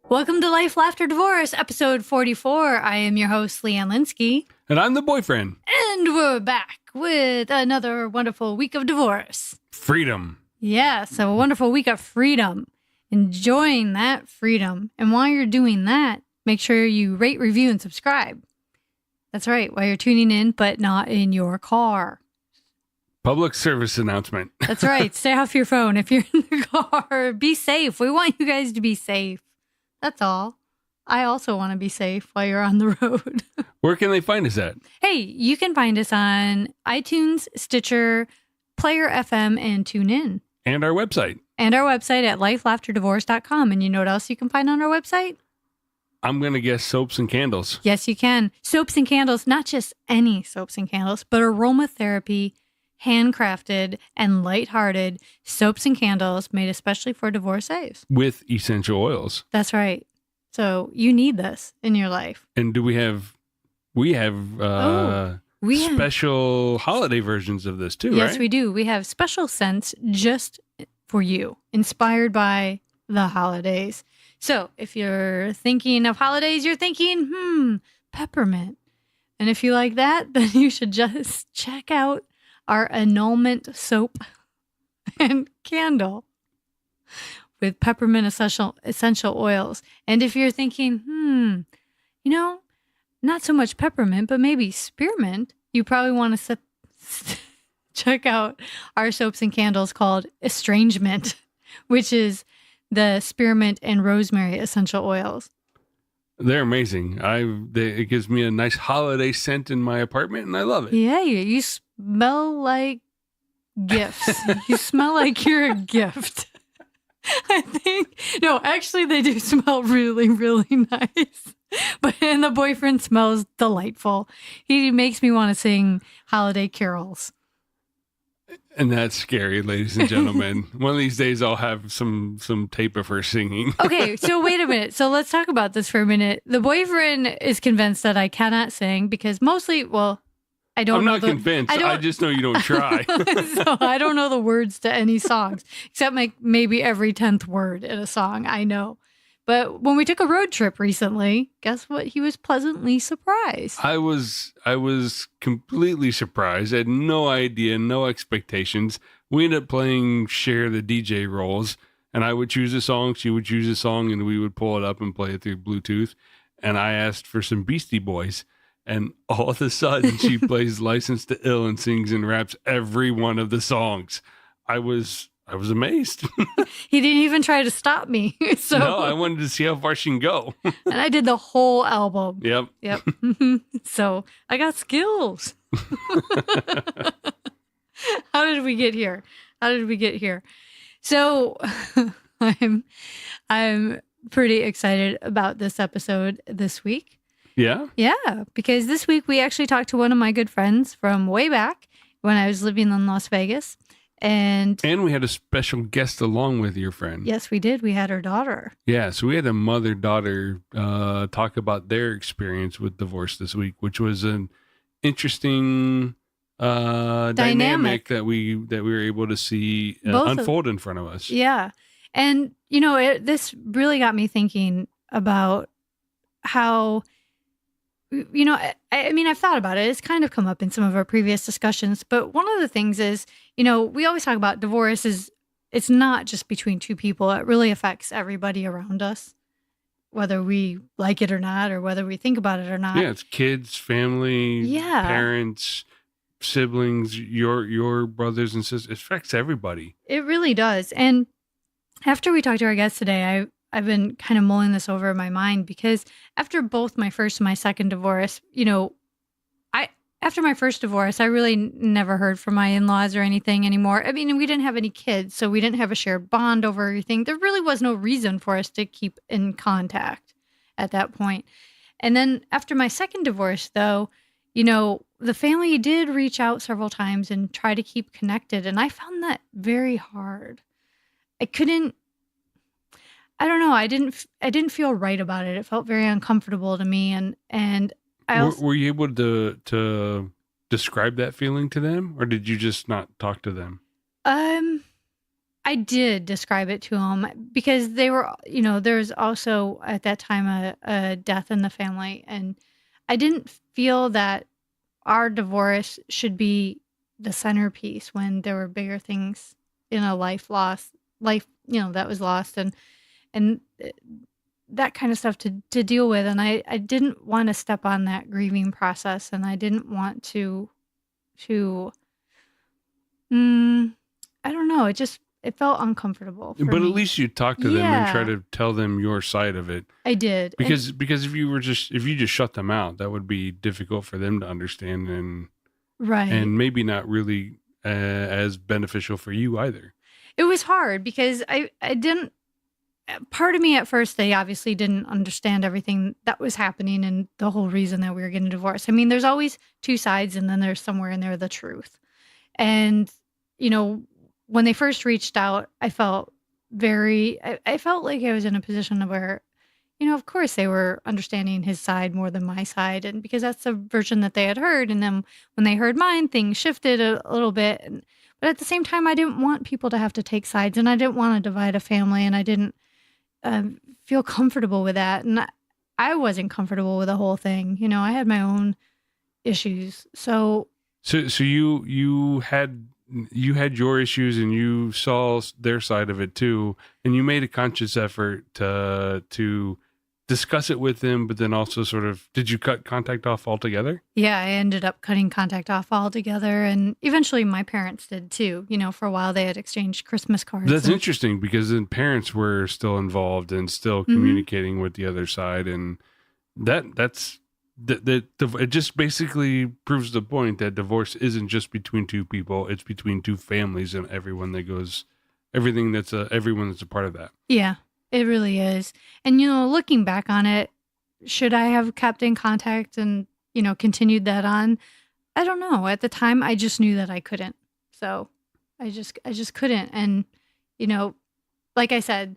Welcome to Life, Laughter, Divorce, episode 44. I am your host, Leanne Linsky. And I'm the boyfriend. And we're back with another wonderful week of divorce. Freedom. Yes, a wonderful week of freedom. Enjoying that freedom. And while you're doing that, make sure you rate, review, and subscribe. That's right, while you're tuning in, but not in your car. Public service announcement. That's right. Stay off your phone if you're in the car. Be safe. We want you guys to be safe. That's all. I also want to be safe while you're on the road. Where can they find us at? Hey, you can find us on iTunes, Stitcher, Player FM, and TuneIn. And our website. And our website at lifelaughterdivorce.com. And you know what else you can find on our website? I'm going to guess soaps and candles. Yes, you can. Soaps and candles, not just any soaps and candles, but aromatherapy, handcrafted and lighthearted soaps and candles made especially for divorcees. With essential oils. That's right. So you need this in your life. And do we have special holiday versions of this too, yes, right? we do. We have special scents just for you, inspired by the holidays. So if you're thinking of holidays, you're thinking, peppermint. And if you like that, then you should just check out our annulment soap and candle with peppermint essential oils. And if you're thinking, not so much peppermint, but maybe spearmint, you probably want to check out our soaps and candles called Estrangement, which is the spearmint and rosemary essential oils. They're amazing. It gives me a nice holiday scent in my apartment, and I love it. Yeah, you smell like gifts. You smell like you're a gift. I think. No, actually, they do smell really, really nice. And the boyfriend smells delightful. He makes me want to sing holiday carols. And that's scary, ladies and gentlemen. One of these days I'll have some tape of her singing. Okay, so wait a minute. So let's talk about this for a minute. The boyfriend is convinced that I cannot sing because mostly, I don't know. I'm not convinced. I just know you don't try. So I don't know the words to any songs, except maybe every 10th word in a song I know. But when we took a road trip recently, guess what? He was pleasantly surprised. I was completely surprised. I had no idea, no expectations. We ended up playing share the DJ roles, and I would choose a song, she would choose a song, and we would pull it up and play it through Bluetooth. And I asked for some Beastie Boys, and all of a sudden she plays License to Ill and sings and raps every one of the songs. I was amazed. He didn't even try to stop me. No, I wanted to see how far she can go. And I did the whole album. Yep. So I got skills. How did we get here? So I'm pretty excited about this episode this week. Yeah? Yeah, because this week we actually talked to one of my good friends from way back when I was living in Las Vegas. And we had a special guest along with your friend. Yes, we did. We had her daughter. Yeah, so we had a mother-daughter talk about their experience with divorce this week, which was an interesting dynamic that we were able to see unfold in front of us. Yeah. And, this really got me thinking about how... I've thought about it. It's kind of come up in some of our previous discussions. But one of the things is, we always talk about divorce it's not just between two people. It really affects everybody around us, whether we like it or not, or whether we think about it or not. Yeah, it's kids, family, parents, siblings, your brothers and sisters. It affects everybody. It really does. And after we talked to our guest today, I've been kind of mulling this over in my mind because after both my first and my second divorce, after my first divorce, I really never heard from my in-laws or anything anymore. I mean, we didn't have any kids, so we didn't have a shared bond over everything. There really was no reason for us to keep in contact at that point. And then after my second divorce, though, the family did reach out several times and try to keep connected. And I found that very hard. I don't know. I didn't feel right about it. It felt very uncomfortable to me. And I also, were you able to describe that feeling to them, or did you just not talk to them? I did describe it to him because they were, there's also at that time a death in the family. And I didn't feel that our divorce should be the centerpiece when there were bigger things in a life, that was lost and that kind of stuff to deal with. And I didn't want to step on that grieving process, and I didn't want to, I don't know. It felt uncomfortable for But me. at least you talk to them and try to tell them your side of it. I did. Because if you just shut them out, that would be difficult for them to understand and maybe not really as beneficial for you either. It was hard because I didn't, part of me at first, they obviously didn't understand everything that was happening and the whole reason that we were getting divorced. I mean, there's always two sides, and then there's somewhere in there the truth. And, when they first reached out, I felt I felt like I was in a position where, of course they were understanding his side more than my side. And because that's the version that they had heard. And then when they heard mine, things shifted a little bit. But at the same time, I didn't want people to have to take sides, and I didn't want to divide a family, and I didn't feel comfortable with that. And I wasn't comfortable with the whole thing. I had my own issues. So you had your issues, and you saw their side of it too, and you made a conscious effort to discuss it with them, but then also sort of, did you cut contact off altogether? Yeah, I ended up cutting contact off altogether, and eventually my parents did too. For a while they had exchanged Christmas cards. That's interesting, because then parents were still involved and still communicating with the other side, and it just basically proves the point that divorce isn't just between two people; it's between two families and everyone that's a part of that. Yeah, it really is. And looking back on it, should I have kept in contact and continued that on? I don't know. At the time, I just knew that I couldn't. So I just couldn't. And like I said,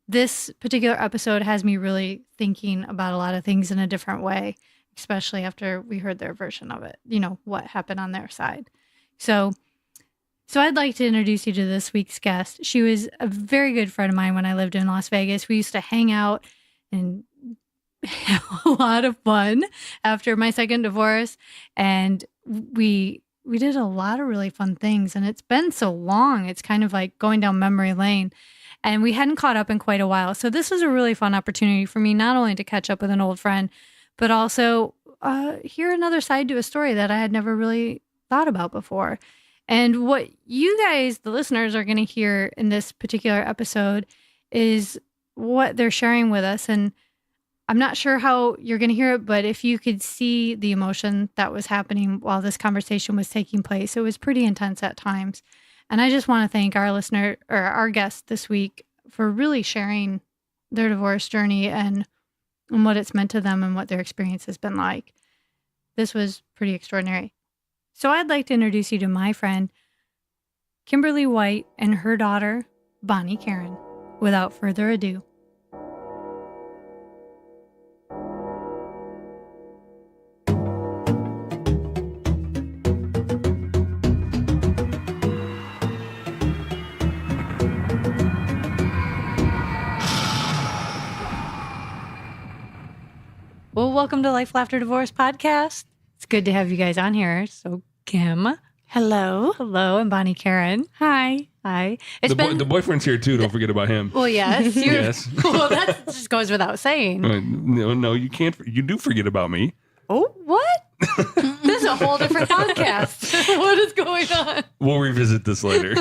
this particular episode has me really thinking about a lot of things in a different way, especially after we heard their version of it, what happened on their side. So I'd like to introduce you to this week's guest. She was a very good friend of mine when I lived in Las Vegas. We used to hang out and have a lot of fun after my second divorce. And we did a lot of really fun things. And it's been so long. It's kind of like going down memory lane. And we hadn't caught up in quite a while. So this was a really fun opportunity for me, not only to catch up with an old friend, but also hear another side to a story that I had never really thought about before. And what you guys, the listeners, are going to hear in this particular episode is what they're sharing with us. And I'm not sure how you're going to hear it, but if you could see the emotion that was happening while this conversation was taking place, it was pretty intense at times. And I just want to thank our listener, or our guest this week, for really sharing their divorce journey and what it's meant to them and what their experience has been like. This was pretty extraordinary. So I'd like to introduce you to my friend, Kimberly White, and her daughter, BonnieKaren. Without further ado. Well, welcome to Life, Laughter, Divorce podcast. It's good to have you guys on here. So, Kim. Hello. Hello. And BonnieKaren. Hi. Hi. The boyfriend's here too. Don't forget about him. Well, yes. Yes. Well, that just goes without saying. No, you can't. You do forget about me. Oh, what? This is a whole different podcast. What is going on? We'll revisit this later.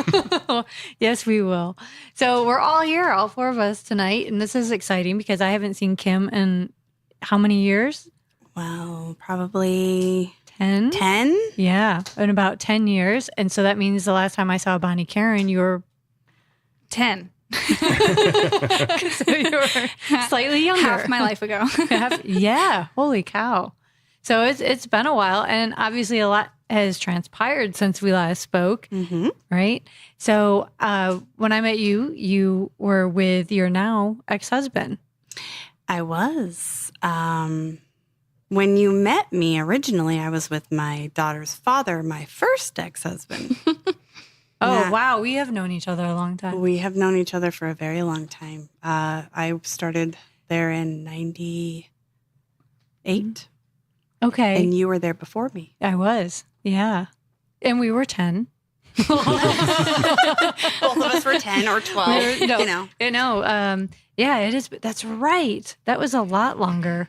Yes, we will. So we're all here, all four of us tonight. And this is exciting because I haven't seen Kim in how many years? Well, probably 10. 10? Yeah, in about 10 years. And so that means the last time I saw BonnieKaren, you were 10. So you were slightly younger. Half my life ago. Yeah, holy cow. So it's been a while, and obviously a lot has transpired since we last spoke, right? So when I met you, you were with your now ex-husband. I was. When you met me originally, I was with my daughter's father, my first ex-husband. Oh, Yeah. wow. We have known each other a long time. We have known each other for a very long time. I started there in 98, Okay. and you were there before me. I was. Yeah. And we were 10. Both of us were 10 or 12, No, you know. Yeah, it is. That's right. That was a lot longer.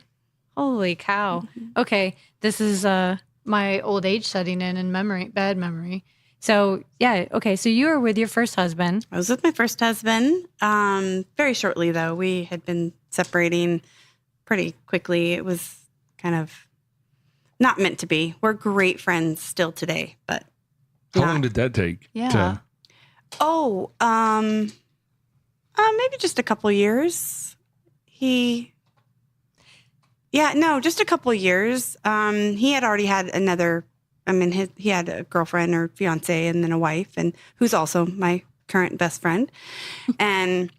Holy cow. Okay. This is my old age setting in and bad memory. So, yeah. Okay. So you were with your first husband. I was with my first husband. Very shortly, though. We had been separating pretty quickly. It was kind of not meant to be. We're great friends still today, but How long did that take? Yeah. Maybe just a couple years. Just a couple years. He had already had he had a girlfriend or fiance and then a wife, and who's also my current best friend, and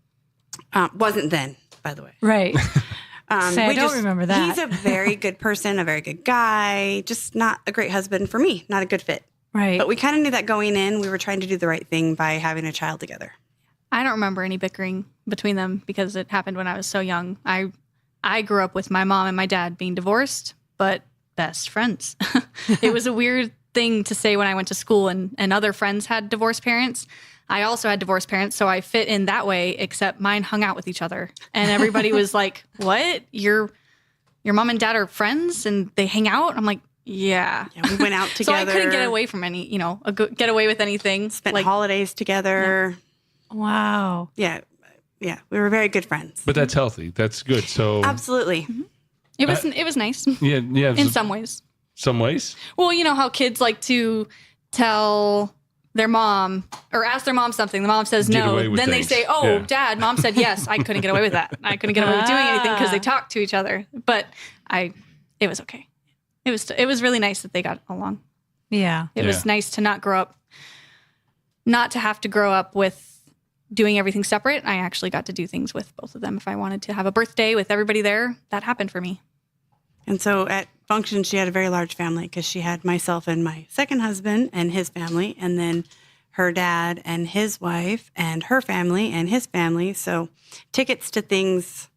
wasn't then, by the way. Right. I don't remember that. He's a very good person, a very good guy, just not a great husband for me, not a good fit. Right. But we kind of knew that going in. We were trying to do the right thing by having a child together. I don't remember any bickering between them because it happened when I was so young. I grew up with my mom and my dad being divorced, but best friends. It was a weird thing to say when I went to school and other friends had divorced parents. I also had divorced parents, so I fit in that way, except mine hung out with each other. And everybody was like, what? Your mom and dad are friends and they hang out? I'm like, yeah. We went out So together. I couldn't get away from get away with anything. Spent holidays together. Wow. Yeah. We were very good friends. But that's healthy. That's good. So Absolutely. It was nice yeah. in some ways. Some ways. Well, you know how kids like to tell their mom or ask their mom something. The mom says Get no. away with Then things. they say, oh, Yeah. Dad, Mom said yes. I couldn't get away with that. I couldn't get away with doing anything because they talk to each other. But it was okay. It was really nice that they got along. Yeah. It was nice to not to have to grow up with doing everything separate. I actually got to do things with both of them. If I wanted to have a birthday with everybody there, that happened for me. And so at Function, she had a very large family because she had myself and my second husband and his family, and then her dad and his wife and her family and his family. So tickets to things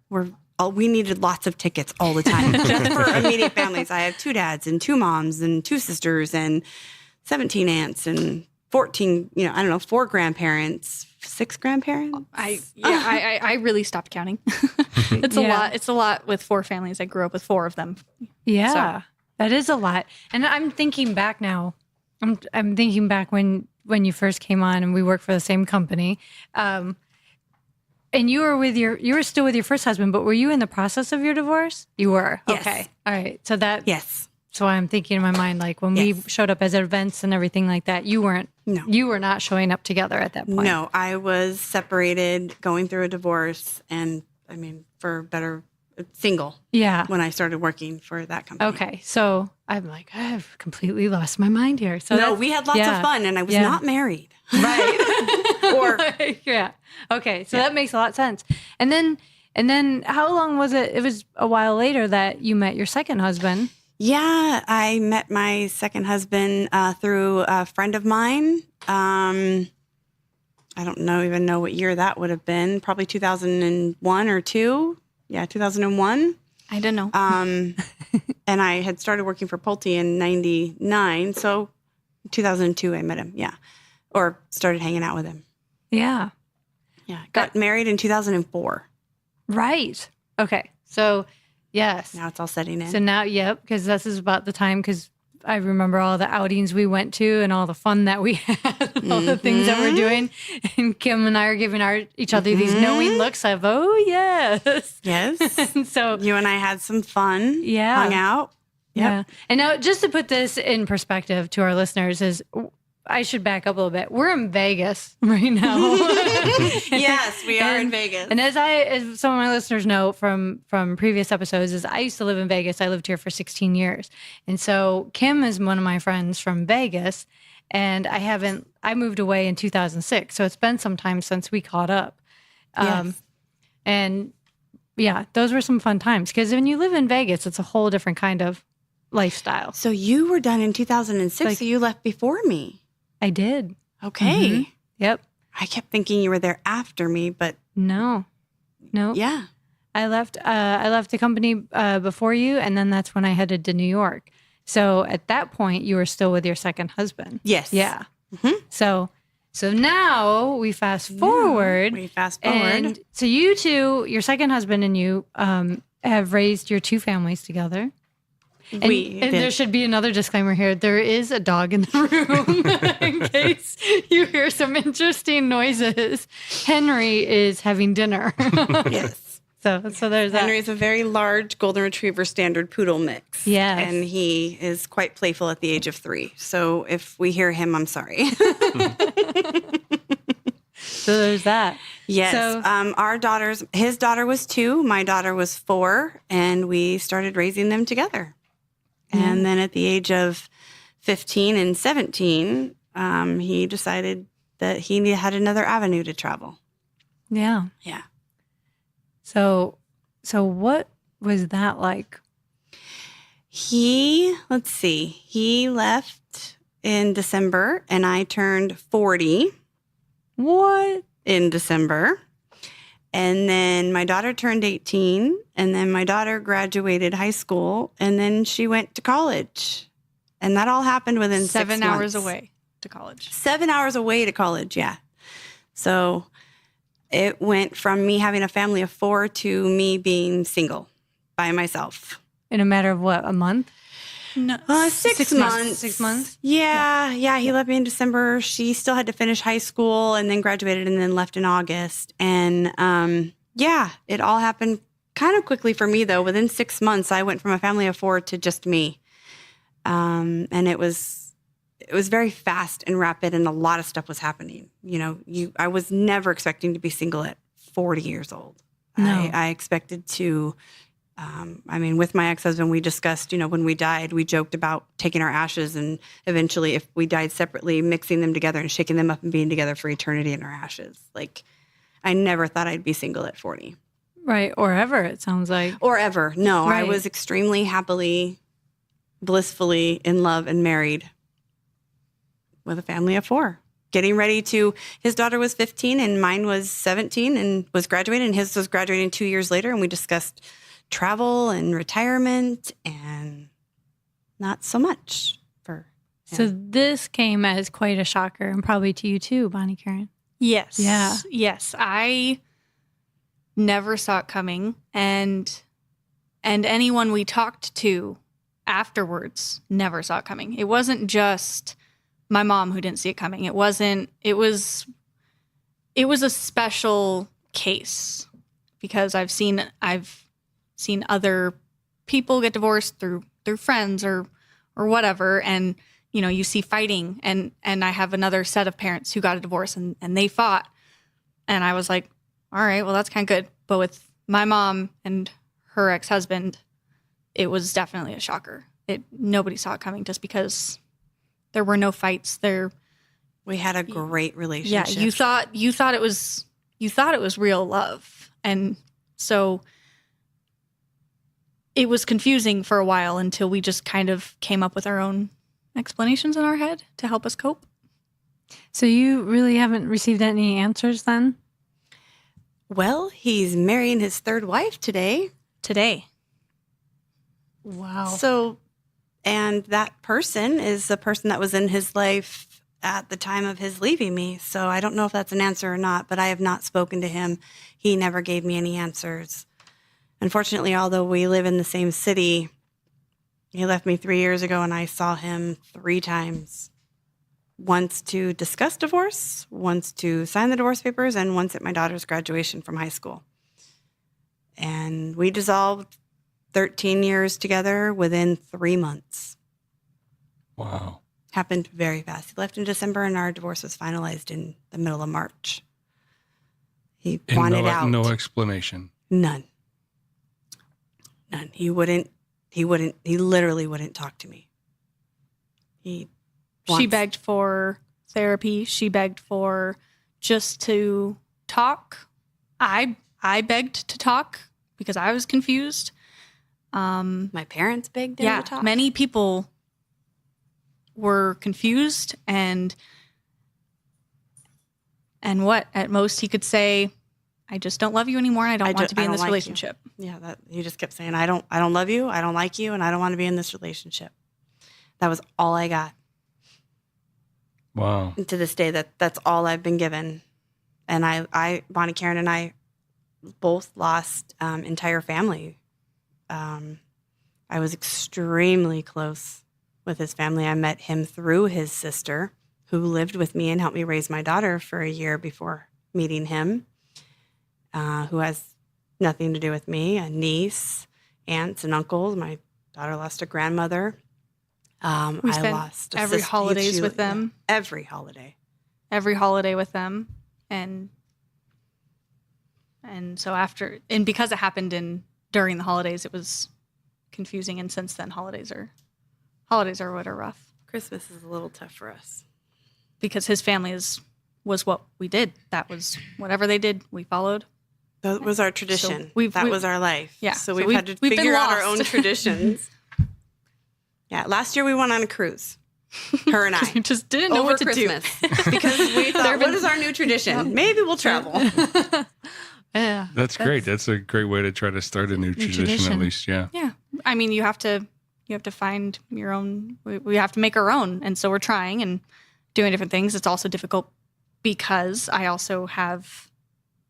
we needed lots of tickets all the time just for immediate families. I have 2 dads and 2 moms and 2 sisters and 17 aunts and 14, 4 grandparents, 6 grandparents. I really stopped counting. It's a lot. It's a lot with 4 families. I grew up with 4 of them. Yeah. That is a lot. And I'm thinking back now. I'm thinking back when you first came on and we worked for the same company. And you were still with your first husband, but were you in the process of your divorce? You were. Yes. Okay. All right. So Yes. So I'm thinking in my mind, like when we showed up as events and everything like that, you weren't. No. You were not showing up together at that point. No, I was separated, going through a divorce, and for better, single. Yeah. When I started working for that company. Okay. So I'm like, I've completely lost my mind here. So No, we had lots of fun, and I was not married. Right. Or yeah. Okay. So that makes a lot of sense. And then how long was it? It was a while later that you met your second husband. yeah, I met my second husband through a friend of mine. I don't even know what year that would have been. Probably 2001 or 2. Yeah, 2001. I don't know. And I had started working for Pulte in 99. So 2002, I met him. Yeah. Or started hanging out with him. Yeah. Yeah. Got married in 2004. Right. Okay. So, yes. Now it's all setting in. So now, yep, because this is about the time, because I remember all the outings we went to and all the fun that we had, and all the things that we're doing. And Kim and I are giving each other these knowing looks of, oh, yes. Yes. And so, You and I had some fun. Yeah. Hung out. Yep. yeah. And now, just to put this in perspective to our listeners, is I should back up a little bit. We're in Vegas right now. Yes, we are in Vegas. And as some of my listeners know from previous episodes, is I used to live in Vegas. I lived here for 16 years. And so Kim is one of my friends from Vegas, and I moved away in 2006. So it's been some time since we caught up. Yes. And yeah, those were some fun times, because when you live in Vegas, it's a whole different kind of lifestyle. So you were done in 2006, so you left before me. I did. Okay. Yep. I kept thinking you were there after me, but No. yeah. I left the company before you, and then that's when I headed to New York. So at that point, you were still with your second husband. Yes. Yeah. Mhm. So now we fast forward. We fast forward. And so you two, your second husband and you, have raised your two families together. And did. there should be another disclaimer here. There is a dog in the room in case you hear some interesting noises. Henry is having dinner. Yes. So there's that. Henry's a very large golden retriever standard poodle mix. Yes. And he is quite playful at the age of 3. So if we hear him, I'm sorry. So there's that. Yes. So- His daughter was 2, my daughter was 4, and we started raising them together. And then at the age of 15 and 17, he decided that he had another avenue to travel. Yeah. Yeah. So what was that like? He left in December, and I turned 40 What? in December. And then my daughter turned 18, and then my daughter graduated high school, and then she went to college. And that all happened within 7 6 hours months. away to college. 7 hours away to college, yeah. So it went from me having a family of 4 to me being single by myself. In a matter of what, a month? No, 6 months. 6 months? Yeah. He left me in December. She still had to finish high school and then graduated and then left in August. And it all happened kind of quickly for me, though. Within 6 months, I went from a family of 4 to just me. And it was very fast and rapid, and a lot of stuff was happening. I was never expecting to be single at 40 years old. No. I expected to. With my ex-husband, we discussed, when we died, we joked about taking our ashes and eventually, if we died separately, mixing them together and shaking them up and being together for eternity in our ashes. Like, I never thought I'd be single at 40. Right. Or ever, it sounds like. Or ever. No, I Right. was extremely happily, blissfully in love and married with a family of 4. Getting ready his daughter was 15 and mine was 17 and was graduating, and his was graduating 2 years later. And we discussed travel and retirement, and not so much for him. So this came as quite a shocker, and probably to you too, BonnieKaren. Yes. Yeah. Yes. I never saw it coming. And anyone we talked to afterwards never saw it coming. It wasn't just my mom who didn't see it coming. It was a special case because I've seen other people get divorced through friends or whatever. And, you see fighting and I have another set of parents who got a divorce and they fought. And I was like, all right, well, that's kind of good. But with my mom and her ex-husband, it was definitely a shocker. Nobody saw it coming just because there were no fights there. We had a great relationship. Yeah. You thought it was real love. And so it was confusing for a while until we just kind of came up with our own explanations in our head to help us cope. So you really haven't received any answers then? Well, he's marrying his 3rd wife today. Wow. So, and that person is the person that was in his life at the time of his leaving me. So I don't know if that's an answer or not, but I have not spoken to him. He never gave me any answers. Unfortunately, although we live in the same city, he left me 3 years ago and I saw him 3 times. Once to discuss divorce, once to sign the divorce papers, and once at my daughter's graduation from high school. And we dissolved 13 years together within 3 months. Wow. Happened very fast. He left in December and our divorce was finalized in the middle of March. He And wanted out. no explanation. None. He literally wouldn't talk to me. She begged for therapy. She begged for just to talk. I begged to talk because I was confused. My parents begged him to talk. Many people were confused, and And what at most he could say, I just don't love you anymore, and I don't want to be in this like relationship. You. Yeah, that he just kept saying, I don't love you, I don't like you, and I don't want to be in this relationship. That was all I got. Wow. And to this day, that's all I've been given. And BonnieKaren and I both lost entire family. I was extremely close with his family. I met him through his sister, who lived with me and helped me raise my daughter for a year before meeting him, who has nothing to do with me, a niece, aunts, and uncles. My daughter lost a grandmother. We I spent lost a every sister, holidays with them. Yeah, every holiday. Every holiday with them. And so because it happened during the holidays, it was confusing. And since then, holidays are what are rough. Christmas is a little tough for us. Because his family was what we did. That was whatever they did, we followed. That was our tradition. So that was our life. Yeah. So we've had to figure out our own traditions. Yeah. Last year we went on a cruise. Her and I. We just didn't know over what to Christmas. do. Because we thought, what is our new tradition? Maybe we'll travel. Yeah. That's great. That's a great way to try to start a new tradition, at least. Yeah. Yeah. I mean, you have to find your own. We have to make our own. And so we're trying and doing different things. It's also difficult because I also have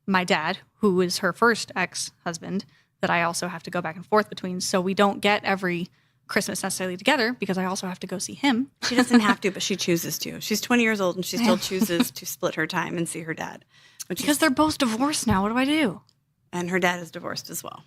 my dad, who is her first ex-husband, that I also have to go back and forth between. So we don't get every Christmas necessarily together because I also have to go see him. She doesn't have to, but she chooses to. She's 20 years old and she still chooses to split her time and see her dad. Because they're both divorced now. What do I do? And her dad is divorced as well.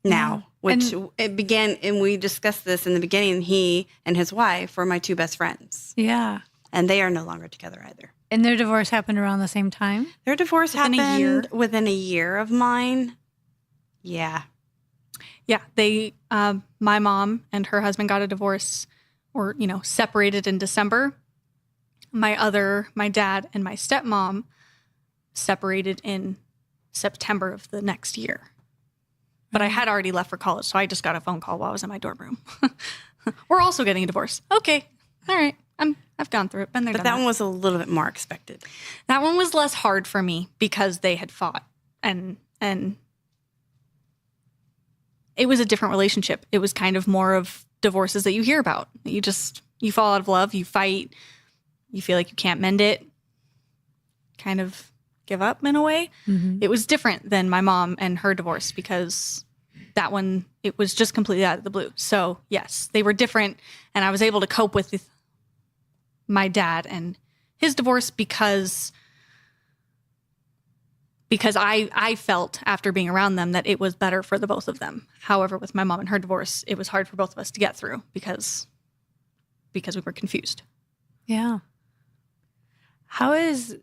Now, which it began, and we discussed this in the beginning, he and his wife were my two best friends. Yeah. And they are no longer together either. And their divorce happened around the same time? Their divorce Within a year. happened within a year of mine. Yeah. Yeah, my mom and her husband got a divorce or, separated in December. My dad and my stepmom separated in September of the next year. But I had already left for college, so I just got a phone call while I was in my dorm room. We're also getting a divorce. Okay. All right. I've gone through it, been there, But done that one was a little bit more expected. That one was less hard for me because they had fought and it was a different relationship. It was kind of more of divorces that you hear about. You fall out of love, you fight, you feel like you can't mend it, kind of give up in a way. Mm-hmm. It was different than my mom and her divorce because that one, it was just completely out of the blue. So yes, they were different and I was able to cope with my dad and his divorce because I felt after being around them that it was better for the both of them. However, with my mom and her divorce, it was hard for both of us to get through because we were confused. Yeah. How is,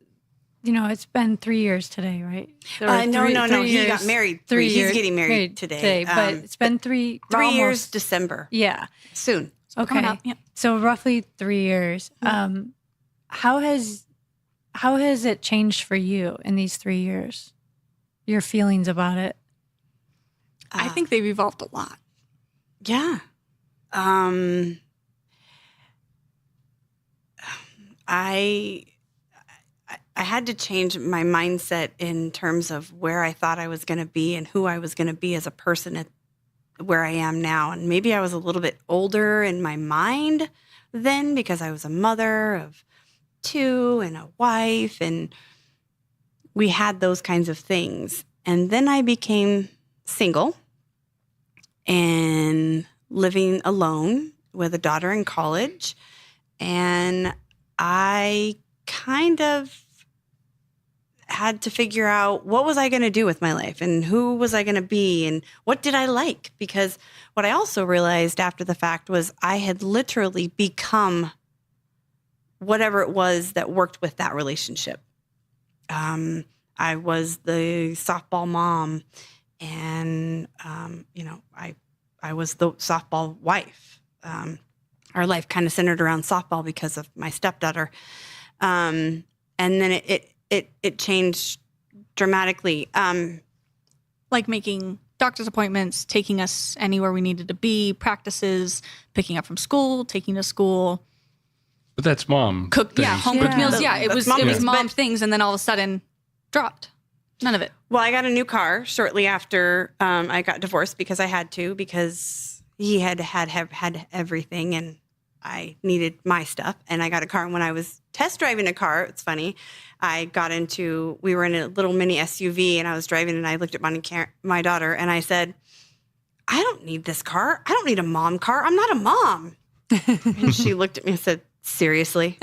it's been 3 years today, right? No. He He got married. He's getting married today. But it's been 3 years, December. Yeah. Soon. Okay. Up, yeah. So roughly 3 years. How has it changed for you in these 3 years? Your feelings about it? I think they've evolved a lot. Yeah. I had to change my mindset in terms of where I thought I was going to be and who I was going to be as a person at where I am now. And maybe I was a little bit older in my mind then because I was a mother of 2 and a wife, and we had those kinds of things. And then I became single and living alone with a daughter in college. And I kind of had to figure out what was I going to do with my life and who was I going to be and what did I like? Because what I also realized after the fact was I had literally become whatever it was that worked with that relationship. I was the softball mom and, I was the softball wife. Our life kind of centered around softball because of my stepdaughter. And then it changed dramatically. Like making doctor's appointments, taking us anywhere we needed to be, practices, picking up from school, taking to school. But that's mom. cooked, things. home cooked Yeah. meals. Yeah, it was That's mom but- things, and then all of a sudden dropped. None of it. Well, I got a new car shortly after I got divorced because I had to, because he had everything and I needed my stuff. And I got a car. And when I was test driving a car, it's funny, we were in a little mini SUV and I was driving and I looked at BonnieKaren, my daughter, and I said, I don't need this car. I don't need a mom car. I'm not a mom. And she looked at me and said, seriously?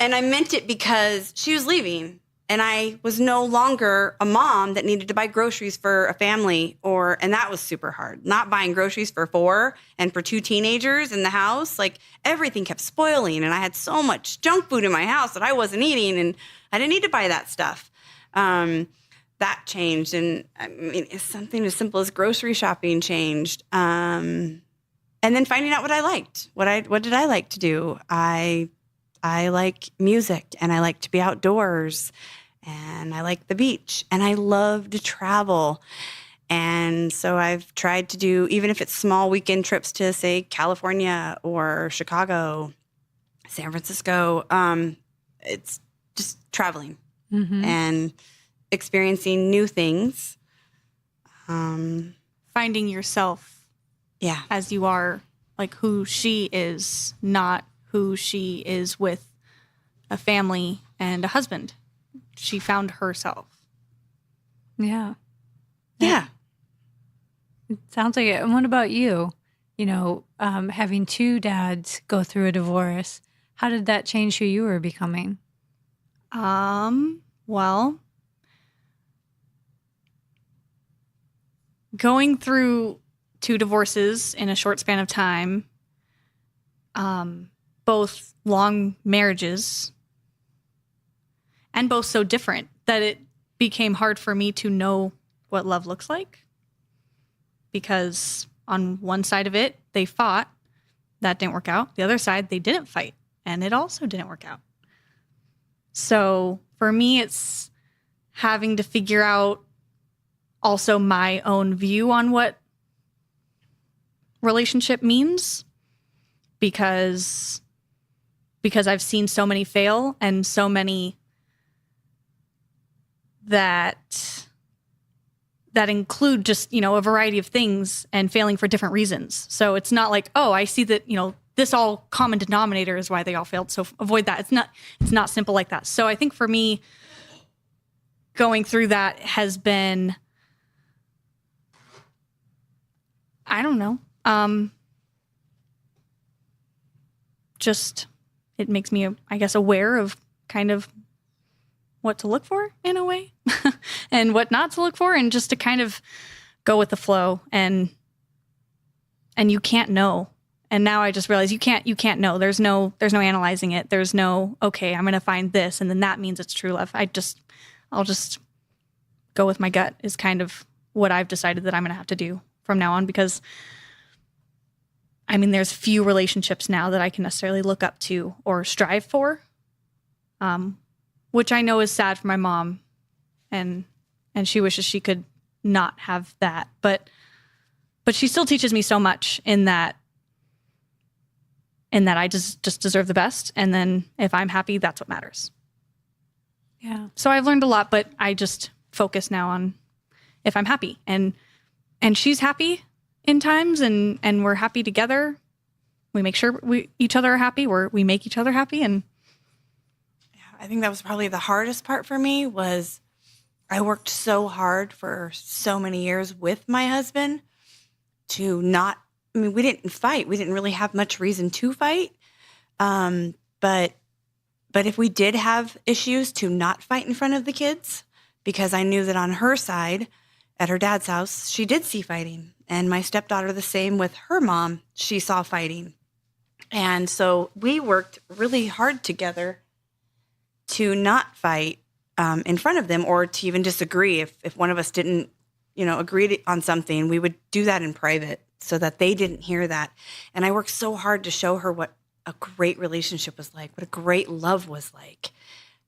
And I meant it because she was leaving. And I was no longer a mom that needed to buy groceries for a family, and that was super hard. Not buying groceries for 4 and for 2 teenagers in the house. Like, everything kept spoiling, and I had so much junk food in my house that I wasn't eating, and I didn't need to buy that stuff. That changed, and I mean, it's something as simple as grocery shopping changed. And then finding out what I liked. What did I like to do? I like music, and I like to be outdoors, and I like the beach, and I love to travel. And so I've tried to do, even if it's small weekend trips to, say, California or Chicago, San Francisco, it's just traveling and experiencing new things. Finding yourself Yeah. as you are, like who she is, not who she is with a family and a husband. She found herself. Yeah. Yeah. It sounds like it. And what about you? You know, having 2 dads go through a divorce, how did that change who you were becoming? Well, going through 2 divorces in a short span of time, both long marriages, and both so different that it became hard for me to know what love looks like. Because on one side of it, they fought. That didn't work out. The other side, they didn't fight. And it also didn't work out. So for me, it's having to figure out also my own view on what relationship means. Because I've seen so many fail and so many that include just, you know, a variety of things and failing for different reasons. So it's not like, oh, I see that, you know, this all common denominator is why they all failed. So avoid that. It's not simple like that. So I think for me, going through that has been, I don't know, just, it makes me, I guess, aware of kind of what to look for in a way and what not to look for, and just to kind of go with the flow, and you can't know. And now I just realize you can't know. There's no analyzing it. There's no, okay, I'm going to find this, and then that means it's true love. I'll just go with my gut is kind of what I've decided that I'm going to have to do from now on, because I mean, there's few relationships now that I can necessarily look up to or strive for, which I know is sad for my mom, and she wishes she could not have that. But she still teaches me so much in that I just deserve the best. And then if I'm happy, that's what matters. Yeah. So I've learned a lot, but I just focus now on if I'm happy, and she's happy in times, and we're happy together. We make sure each other are happy. We make each other happy. And I think that was probably the hardest part for me. Was I worked so hard for so many years with my husband to not, I mean, we didn't fight. We didn't really have much reason to fight. But if we did have issues, to not fight in front of the kids, because I knew that on her side, at her dad's house, she did see fighting. And my stepdaughter, the same with her mom, she saw fighting. And so we worked really hard together to not fight in front of them, or to even disagree. If one of us didn't, agree on something, we would do that in private so that they didn't hear that. And I worked so hard to show her what a great relationship was like, what a great love was like.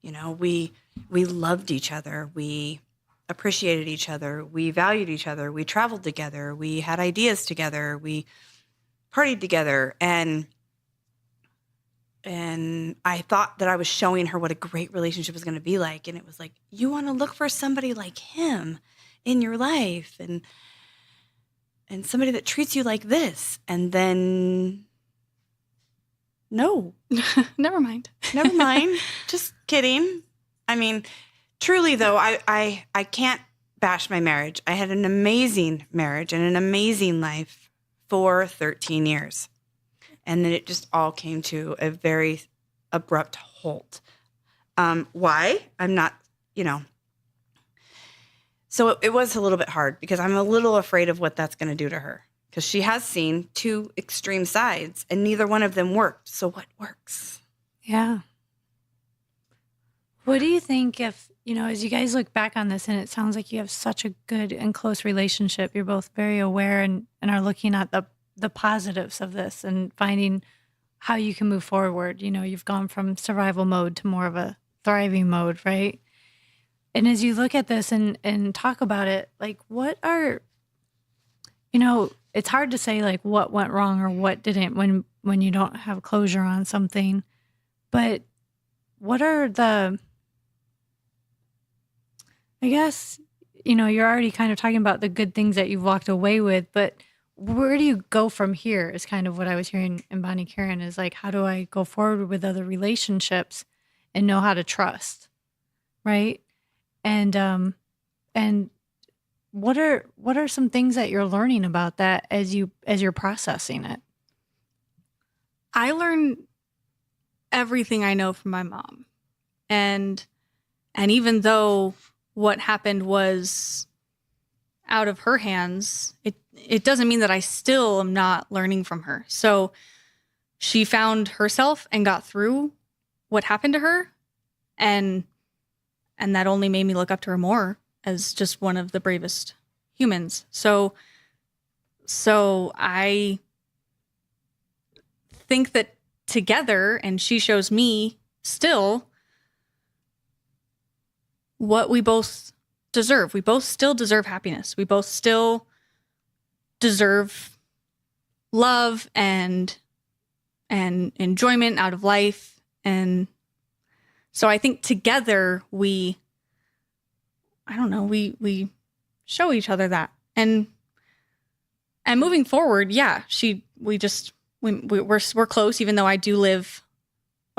We loved each other. We appreciated each other. We valued each other. We traveled together. We had ideas together. We partied together. And And I thought that I was showing her what a great relationship was going to be like. And it was like, you want to look for somebody like him in your life and somebody that treats you like this. And then, no, Never mind. never mind. Just kidding. I mean, truly though, I can't bash my marriage. I had an amazing marriage and an amazing life for 13 years. And then it just all came to a very abrupt halt. Why? I'm not, So it was a little bit hard because I'm a little afraid of what that's going to do to her. Because she has seen two extreme sides and neither one of them worked. So what works? Yeah. What do you think if, as you guys look back on this, and it sounds like you have such a good and close relationship, you're both very aware and are looking at the positives of this and finding how you can move forward. You've gone from survival mode to more of a thriving mode, right? And as you look at this and talk about it, like what are, it's hard to say like what went wrong or what didn't when you don't have closure on something, but what are I guess, you're already kind of talking about the good things that you've walked away with, but where do you go from here is kind of what I was hearing in BonnieKaren is like, how do I go forward with other relationships and know how to trust? Right. And what are some things that you're learning about that as you're processing it? I learned everything I know from my mom. And even though what happened was out of her hands, it doesn't mean that I still am not learning from her. So she found herself and got through what happened to her. And that only made me look up to her more as just one of the bravest humans. So I think that together, and she shows me still what we both deserve. We both still deserve happiness. We both still deserve love and enjoyment out of life. And so I think together we show each other that. And moving forward, yeah, we're close, even though I do live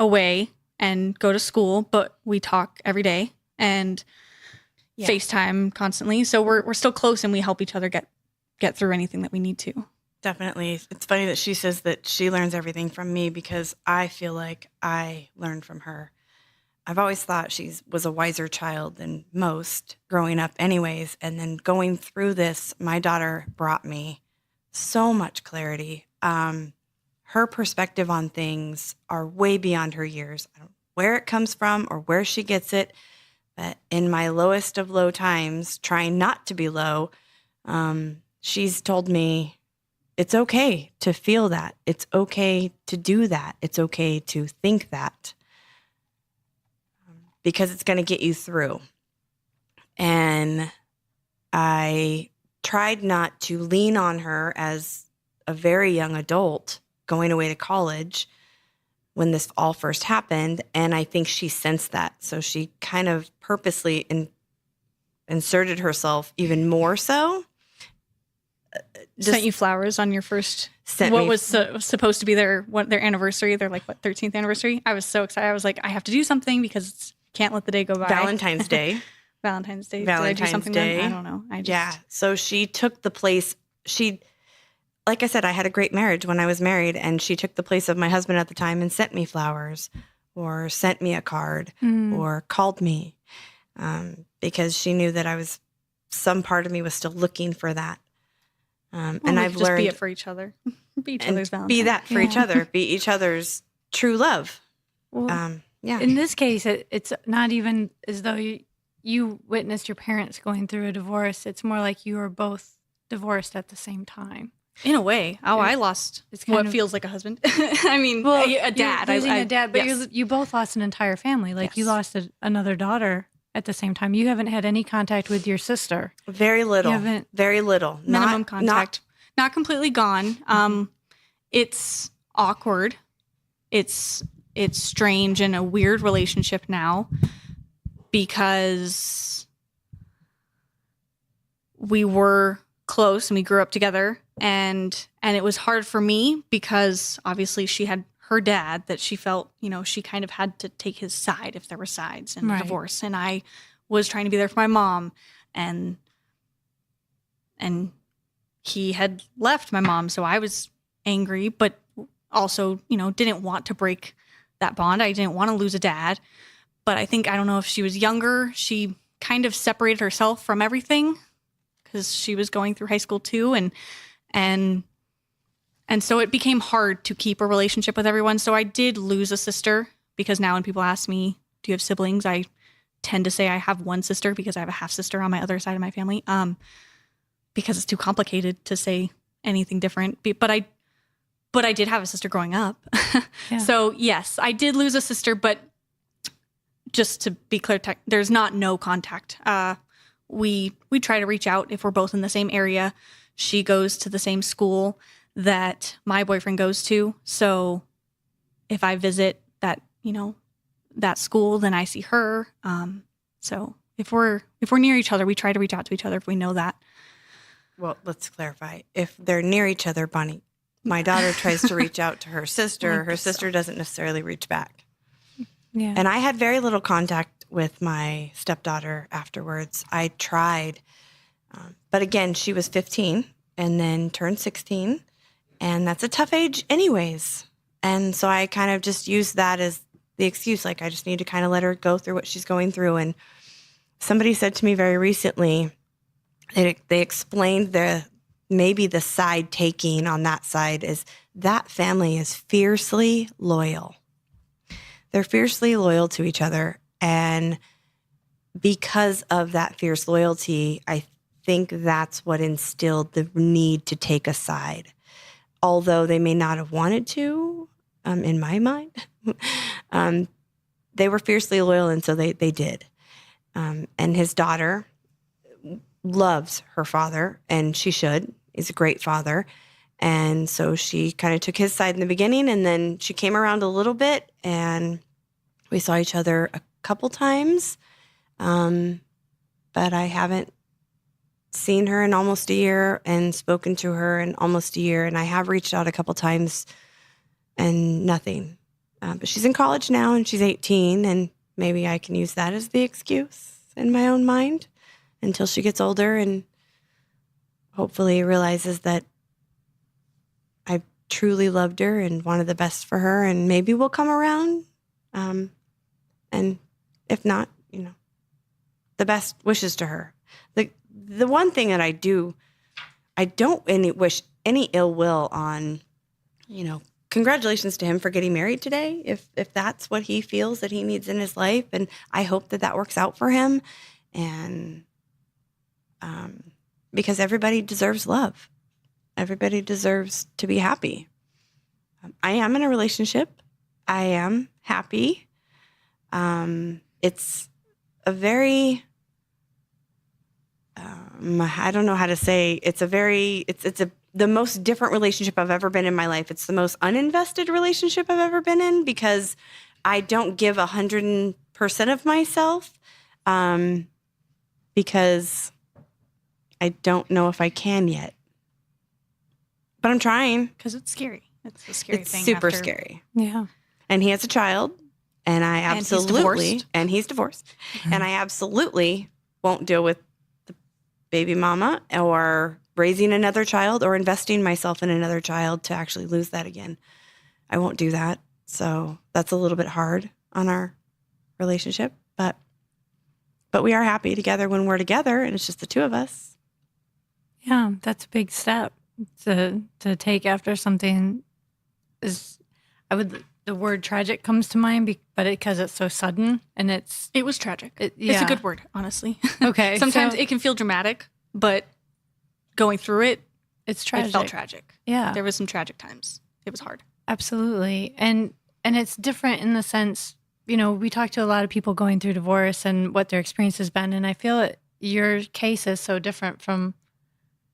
away and go to school, but we talk every day and FaceTime constantly. So we're still close and we help each other get through anything that we need to. Definitely. It's funny that she says that she learns everything from me because I feel like I learned from her. I've always thought she was a wiser child than most growing up anyways. And then going through this, my daughter brought me so much clarity. Her perspective on things are way beyond her years. I don't know where it comes from or where she gets it. But in my lowest of low times, trying not to be low, she's told me it's okay to feel that. It's okay to do that. It's okay to think that. Because it's going to get you through. And I tried not to lean on her as a very young adult going away to college when this all first happened. And I think she sensed that. So she kind of purposely inserted herself even more so. Sent you flowers on your first, what was supposed to be their anniversary, their 13th anniversary. I was so excited. I was like, I have to do something because can't let the day go by. Valentine's Day. Valentine's Day. Valentine's Did I do something Day. then? I don't know. Yeah. So she took the place. Like I said, I had a great marriage when I was married, and she took the place of my husband at the time and sent me flowers or sent me a card or called me because she knew that some part of me was still looking for that. And I've just learned be it for each other. Be each other's Valentine. Be that for each other. Be each other's true love. Well, yeah. In this case, it's not even as though you witnessed your parents going through a divorce. It's more like you were both divorced at the same time. In a way. Oh, I lost what feels like a husband. I mean, a dad. You're losing a dad, but yes. you both lost an entire family. Like you lost another daughter at the same time. You haven't had any contact with your sister. Very little. Very little. Minimum contact. Not completely gone. It's awkward. It's it's strange and a weird relationship now because we were close and we grew up together, and it was hard for me because obviously she had her dad that she felt, she kind of had to take his side if there were sides in the divorce, and I was trying to be there for my mom, and he had left my mom, so I was angry, but also, didn't want to break that bond. I didn't want to lose a dad, but I don't know if she was younger, she kind of separated herself from everything because she was going through high school too, and so it became hard to keep a relationship with everyone. So I did lose a sister because now when people ask me, do you have siblings? I tend to say I have one sister because I have a half sister on my other side of my family. Because it's too complicated to say anything different. But I did have a sister growing up. Yeah. So yes, I did lose a sister, but just to be clear, there's not no contact. We try to reach out if we're both in the same area. She goes to the same school that my boyfriend goes to. So if I visit that, that school, then I see her. So if we're near each other, we try to reach out to each other if we know that. Well, let's clarify. If they're near each other, Bonnie, my daughter tries to reach out to her sister. Her sister doesn't necessarily reach back. Yeah. And I had very little contact with my stepdaughter afterwards. I tried. But again, she was 15 and then turned 16. And that's a tough age anyways. And so I kind of just used that as the excuse. Like, I just need to kind of let her go through what she's going through. And somebody said to me very recently, they explained maybe the side taking on that side is that family is fiercely loyal. They're fiercely loyal to each other. And because of that fierce loyalty, I think that's what instilled the need to take a side. Although they may not have wanted to, in my mind, they were fiercely loyal, and so they did. And his daughter loves her father, and she should. He's a great father. And so she kind of took his side in the beginning, and then she came around a little bit, and we saw each other a couple times. But I haven't seen her in almost a year and spoken to her in almost a year. And I have reached out a couple times and nothing. But she's in college now and she's 18, and maybe I can use that as the excuse in my own mind until she gets older and hopefully realizes that I truly loved her and wanted the best for her, and maybe we'll come around. And if not, the best wishes to her. The one thing that I don't wish any ill will on, congratulations to him for getting married today, if that's what he feels that he needs in his life. And I hope that works out for him. And because everybody deserves love. Everybody deserves to be happy. I am in a relationship. I am happy. It's a very, I don't know how to say, it's the most different relationship I've ever been in my life. It's the most uninvested relationship I've ever been in because I don't give 100% of myself, because I don't know if I can yet, but I'm trying. Because it's scary. It's a scary thing. It's super scary. Yeah. And he has a child, and I absolutely, and he's divorced, and I absolutely won't deal with the baby mama or raising another child or investing myself in another child to actually lose that again. I won't do that. So that's a little bit hard on our relationship, but we are happy together when we're together, and it's just the two of us. Yeah, that's a big step to take after something is, the word tragic comes to mind, but because it's so sudden and it was tragic. Yeah. It's a good word, honestly. Okay. Sometimes it can feel dramatic, but going through it, it's tragic. It felt tragic. Yeah. There was some tragic times. It was hard. Absolutely. And it's different in the sense, we talk to a lot of people going through divorce and what their experience has been. And I feel that your case is so different from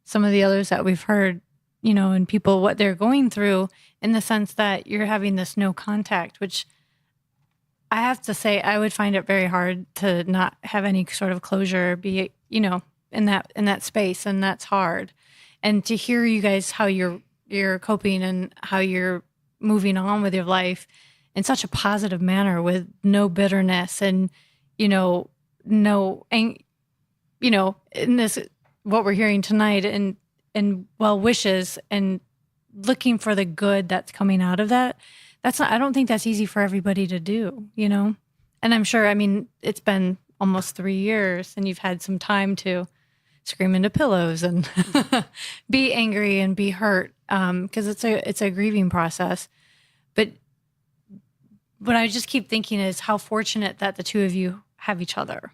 some of the others that we've heard, and people, what they're going through, in the sense that you're having this no contact, which I have to say, I would find it very hard to not have any sort of closure, be, in that space, and that's hard. And to hear you guys, how you're coping and how you're moving on with your life in such a positive manner with no bitterness and, no, and, in this, what we're hearing tonight and well wishes and looking for the good that's coming out of that. I don't think that's easy for everybody to do, And I'm sure, it's been almost 3 years and you've had some time to scream into pillows and be angry and be hurt. Cause it's a grieving process. But what I just keep thinking is how fortunate that the two of you have each other.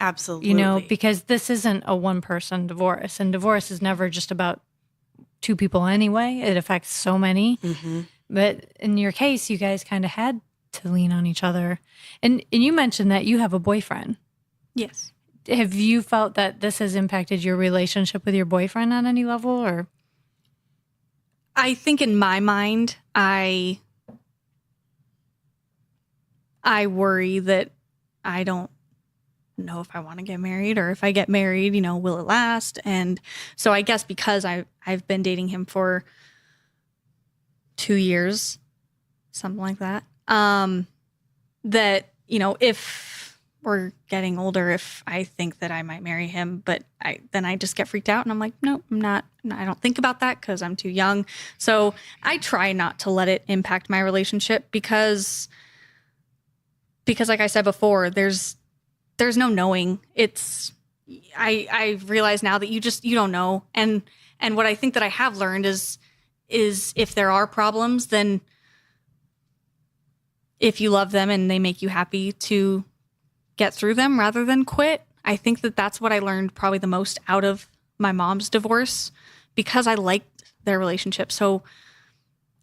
Absolutely. Because this isn't a one person divorce, and divorce is never just about two people anyway. It affects so many. Mm-hmm. But in your case, you guys kind of had to lean on each other. And you mentioned that you have a boyfriend. Yes. Have you felt that this has impacted your relationship with your boyfriend on any level, or? I think in my mind, I worry that I don't know if I want to get married, or if I get married, will it last? And so I guess because I've been dating him for 2 years, something like that, that, if we're getting older, if I think that I might marry him, but then I just get freaked out and I'm like, no, I'm not. I don't think about that because I'm too young. So I try not to let it impact my relationship because like I said before, there's no knowing. I realize now that you don't know. And what I think that I have learned is if there are problems, then if you love them and they make you happy, to get through them rather than quit. I think that that's what I learned probably the most out of my mom's divorce, because I liked their relationship. So,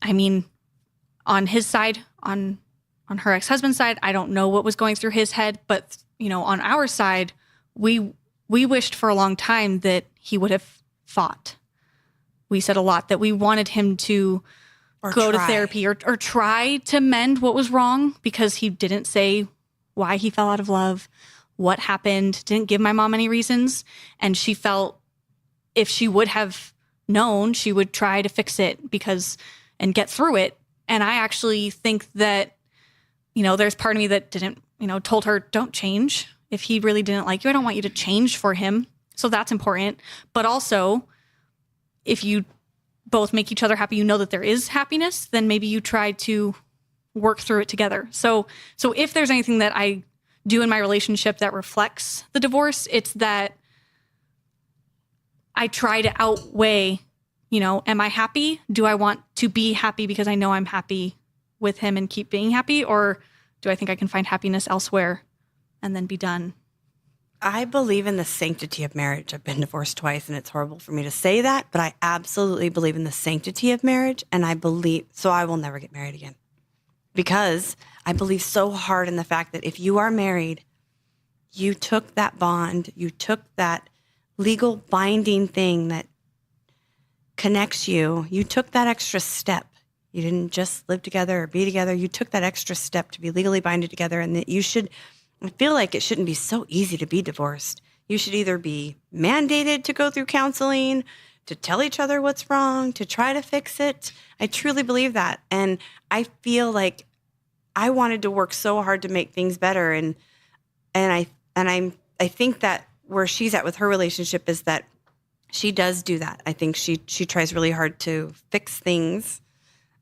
on his side, on her ex-husband's side, I don't know what was going through his head, but on our side, we wished for a long time that he would have fought. We said a lot that we wanted him to go to therapy or try to mend what was wrong, because he didn't say why he fell out of love, what happened, didn't give my mom any reasons. And she felt if she would have known, she would try to fix it and get through it. And I actually think that, there's part of me that didn't, told her, don't change. If he really didn't like you, I don't want you to change for him. So that's important. But also, if you both make each other happy, that there is happiness, then maybe you try to work through it together. So if there's anything that I do in my relationship that reflects the divorce, it's that I try to outweigh, am I happy? Do I want to be happy because I know I'm happy with him and keep being happy? Or do I think I can find happiness elsewhere and then be done? I believe in the sanctity of marriage. I've been divorced twice, and it's horrible for me to say that, but I absolutely believe in the sanctity of marriage. And I will never get married again, because I believe so hard in the fact that if you are married, you took that bond, you took that legal binding thing that connects you, you took that extra step. You didn't just live together or be together. You took that extra step to be legally binded together, and that I feel like it shouldn't be so easy to be divorced. You should either be mandated to go through counseling, to tell each other what's wrong, to try to fix it. I truly believe that. And I feel like I wanted to work so hard to make things better. And I think that where she's at with her relationship is that she does do that. I think she tries really hard to fix things,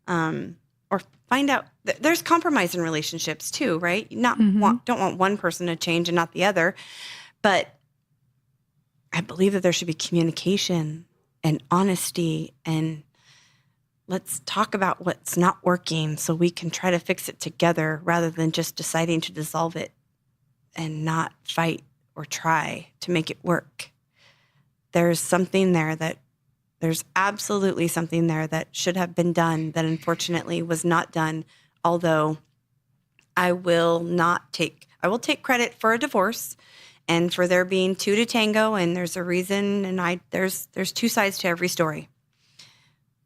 or find out. There's compromise in relationships too, right? Don't want one person to change and not the other. But I believe that there should be communication and honesty, and let's talk about what's not working so we can try to fix it together, rather than just deciding to dissolve it and not fight or try to make it work. There's absolutely something there that should have been done that unfortunately was not done. Although I will take credit for a divorce and for there being two to tango, and there's a reason, and there's two sides to every story.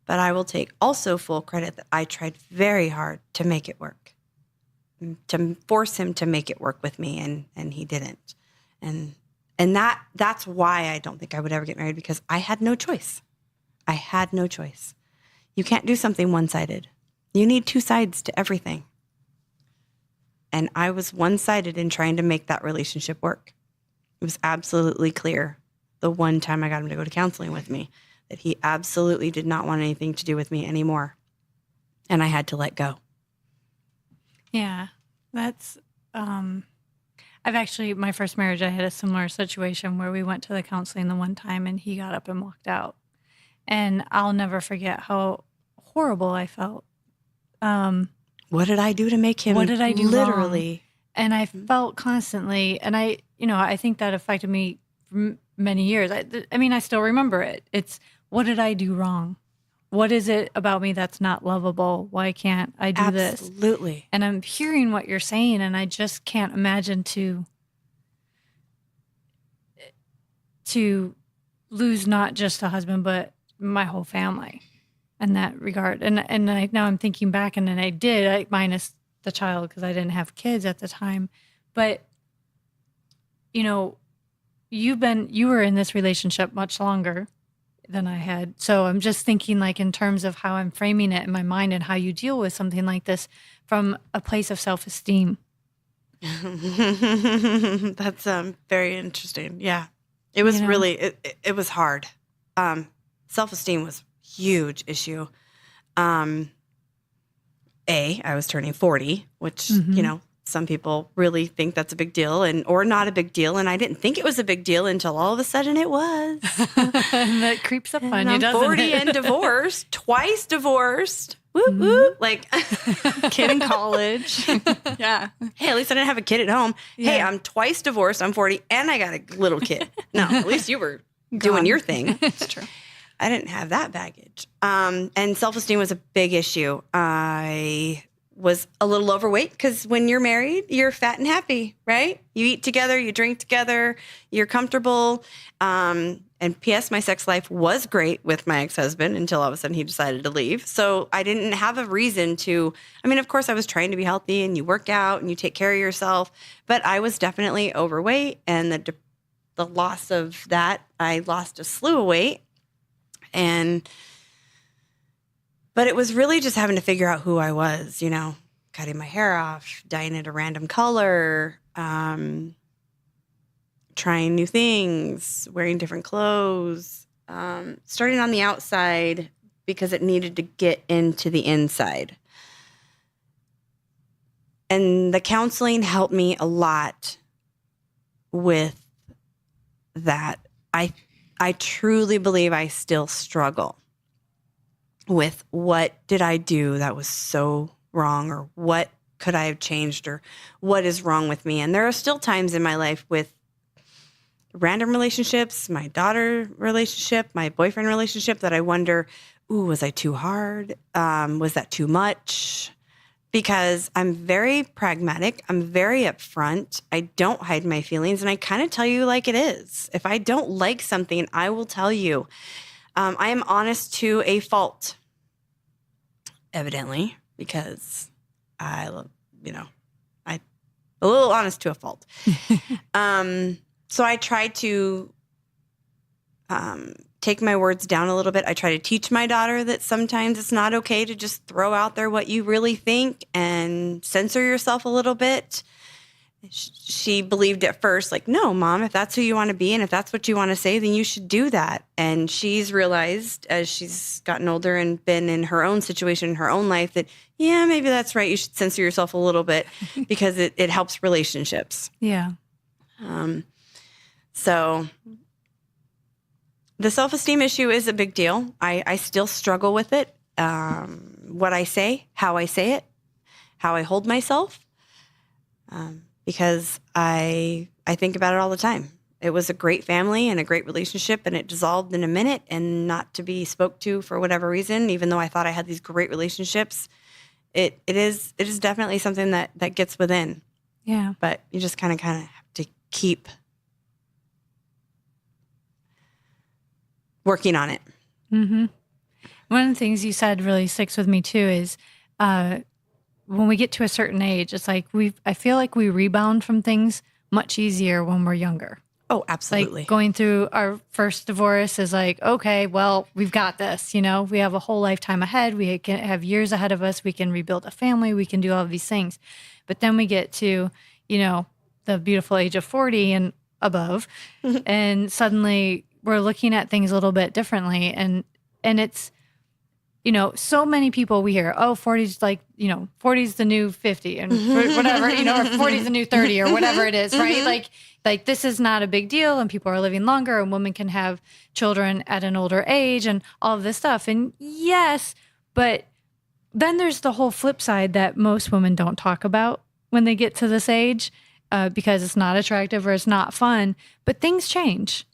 But I will take also full credit that I tried very hard to make it work. to force him to make it work with me, and he didn't. And that's why I don't think I would ever get married, because I had no choice. I had no choice. You can't do something one-sided. You need two sides to everything. And I was one-sided in trying to make that relationship work. It was absolutely clear the one time I got him to go to counseling with me that he absolutely did not want anything to do with me anymore. And I had to let go. Yeah, that's, I've actually, my first marriage, I had a similar situation where we went to the counseling the one time and he got up and walked out. And I'll never forget how horrible I felt. What did I do to make him? What did I do literally? wrong? And I felt constantly, and I think that affected me for many years. I mean, I still remember it. It's, what did I do wrong? What is it about me that's not lovable? Why can't I do this? Absolutely. And I'm hearing what you're saying, and I just can't imagine to lose not just a husband, but my whole family in that regard. And now I'm thinking back, and then I did, minus the child, because I didn't have kids at the time. But, you were in this relationship much longer than I had. So I'm just thinking, like, in terms of how I'm framing it in my mind and how you deal with something like this from a place of self-esteem. That's very interesting. Yeah. It was really, it was hard. Self-esteem was a huge issue. I was turning 40, which, some people really think that's a big deal or not a big deal. And I didn't think it was a big deal until all of a sudden it was. And that creeps up on you, I'm doesn't 40 it? and divorced, twice divorced. Whoop, whoop. Like, Kid in college. Yeah. hey, at least I didn't have a kid at home. Yeah. Hey, I'm twice divorced. I'm 40 and I got a little kid. No, at least you were doing your thing. It's true. I didn't have that baggage. And self-esteem was a big issue. I was a little overweight because when you're married, you're fat and happy, right? You eat together, you drink together, you're comfortable. And P.S., my sex life was great with my ex-husband until all of a sudden he decided to leave. So I didn't have a reason to, of course I was trying to be healthy and you work out and you take care of yourself, but I was definitely overweight. And the loss of that, I lost a slew of weight. But it was really just having to figure out who I was, cutting my hair off, dyeing it a random color, trying new things, wearing different clothes, starting on the outside because it needed to get into the inside. And the counseling helped me a lot with that. I truly believe I still struggle with what did I do that was so wrong, or what could I have changed, or what is wrong with me. And there are still times in my life with random relationships, my daughter relationship, my boyfriend relationship, that I wonder, was I too hard? Was that too much? Because I'm very pragmatic. I'm very upfront. I don't hide my feelings, and I kind of tell you like it is. If I don't like something, I will tell you. I am honest to a fault, evidently, because I'm a little honest to a fault. So I try to take my words down a little bit. I try to teach my daughter that sometimes it's not okay to just throw out there what you really think and censor yourself a little bit. She believed at first, like, no, Mom, if that's who you want to be and if that's what you want to say, then you should do that. And she's realized as she's gotten older and been in her own situation in her own life that, yeah, maybe that's right. You should censor yourself a little bit because it helps relationships. Yeah. So the self-esteem issue is a big deal. I still struggle with it. What I say, how I say it, how I hold myself. Because I think about it all the time. It was a great family and a great relationship, and it dissolved in a minute, and not to be spoke to for whatever reason, even though I thought I had these great relationships. It is definitely something that gets within. Yeah. But you just kind of have to keep working on it. Mm-hmm. One of the things you said really sticks with me too is when we get to a certain age, it's like I feel like we rebound from things much easier when we're younger. Oh, absolutely. Like going through our first divorce is like, okay, well, we've got this, we have a whole lifetime ahead. We can have years ahead of us. We can rebuild a family. We can do all of these things. But then we get to, the beautiful age of 40 and above, and suddenly we're looking at things a little bit differently. And it's, so many people we hear, 40's like, 40's the new 50 and whatever, or 40's the new 30 or whatever it is, right? Like this is not a big deal and people are living longer and women can have children at an older age and all of this stuff. And yes, but then there's the whole flip side that most women don't talk about when they get to this age because it's not attractive or it's not fun, but things change.